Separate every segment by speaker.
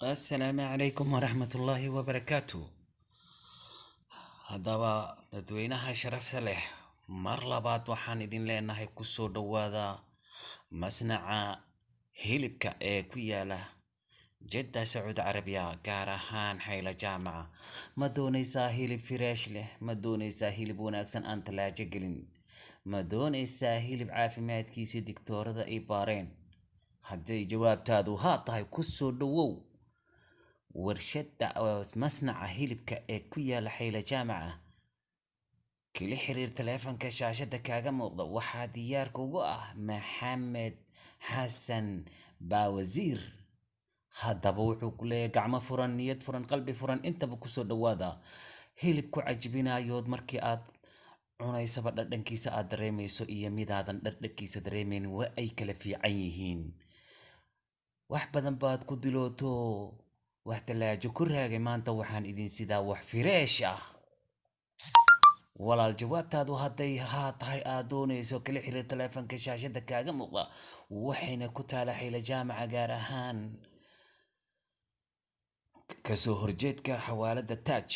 Speaker 1: السلام عليكم ورحمة الله وبركاته. هذا dadweynaha sharafta leh mar labaad waxaan idin leenahay ku soo dhawaada masnaca hilibka ee ku yaala Jeddah Sacuudi Carabiya gaar ahaan Xayla Jaamaca. Ma doonaysaa hilib fresh leh? Ma doonaysaa hilib wanaagsan aan talaajo gelin? Ma doonaysaa hilib caafimaadkiisa digtoorada ay baareen? Hadday jawaabtaadu haa tahay, ku soo dhawow warshada masnaca hilibka ee ku yaala Xayla Jaamaca. kala xiriir taleefanka shaashada kaaga muuqda. waxaa diyaar kugu ah Maxamed Xasan Baawasiir. haddaba wuxuu ku leeyahay gacmo furan, niyad furan, qalbi furan, intaba ku soo dhawaada. hilib ku cajbinayood markii aad cunaysaba dhadhankiisa aad dareemayso iyo midaadan dhadhankiisa dareemayn waa ay kala fiican yihiin. wax badan baad ku dilooto wax talaajo ku raagay, maanta waxaan idin sidaa wax fireesh ah. walaal jawaabtaadu hadday haa tahay aad doonayso, kala xiriir taleefanka shaashada kaaga muuqda. waxayna ku taala Xayla Jaamaca gaar ahaan kasoo horjeedka xawaalada Taaj.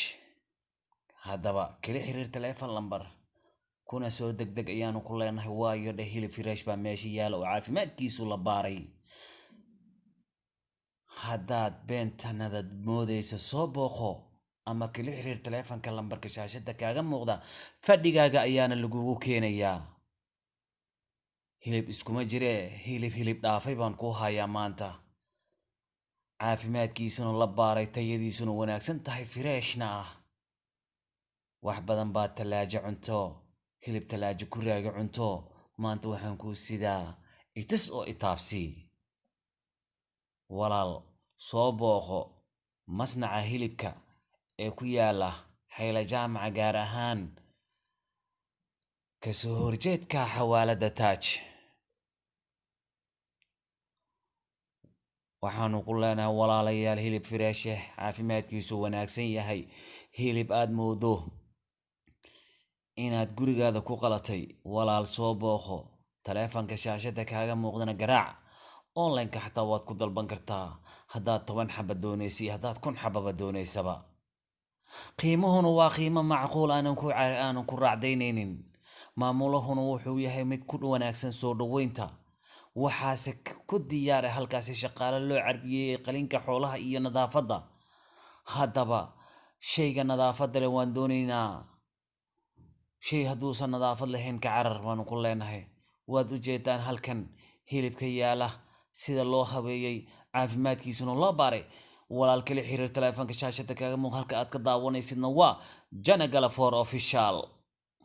Speaker 1: haddaba kala xiriir taleefan lambar kuna soo degdeg ayaanu ku leenahay, waayo dheh hilib fresh baa meesha yaala oo caafimaadkiisu la baaray. haddaad beentanada moodaysa soo booqo ama kala xiriir taleefanka lambarka shaashada kaaga muuqda, fadhigaaga ayaana lagugu keenayaa. hilib iskuma jire hilib dhaafay baan ku hayaa maanta, caafimaadkiisuna la baaray, tayadiisuna wanaagsan tahay, freshna ah. wax badan baa talaajo cunto, hilib talaajo ku raagi cunto, maanta waxaan kuu sidaa itis oo itaabsi. walaal soo booqo masnaca hilibka ee ku yaala Xayla Jaamaca gaar ahaan kasoo horjeedka xawaalada Taaj. waxaanu ku leenahay walaalayaal, hilib fresh ah, caafimaadkiisu wanaagsan yahay, hilib aad moodo inaad gurigaada ku qalatay. walaal soo booqo, taleefanka shaashada kaaga muuqdana garaac. online-ka xataa waad ku dalban kartaa haddaad 10 xaba doonaysa iyo haddaad 1 xababa doonaysaba. qiimuhuna waa qiimo macquul aanan ku raacdaynaynin. maamuluhuna wuxuu yahay mid ku wanaagsan soo dhaweynta. waxaase ku diyaaray halkaasi shaqaale loo carbiyey qalinka xoolaha iyo nadaafadda. haddaba shayga nadaafadda leh waan doonaynaa. shay hadduusan nadaafad lahayn ka carar waanu ku leenahay. waad u jeedaan halkan hilibka yaala sida loo habeeyey, caafimaadkiisuna loo baaray. walaal kala xiriir taleefanka shaashada kaaga muuqda. halka aad ka daawanaysidna waa Jana Gala 4 Official.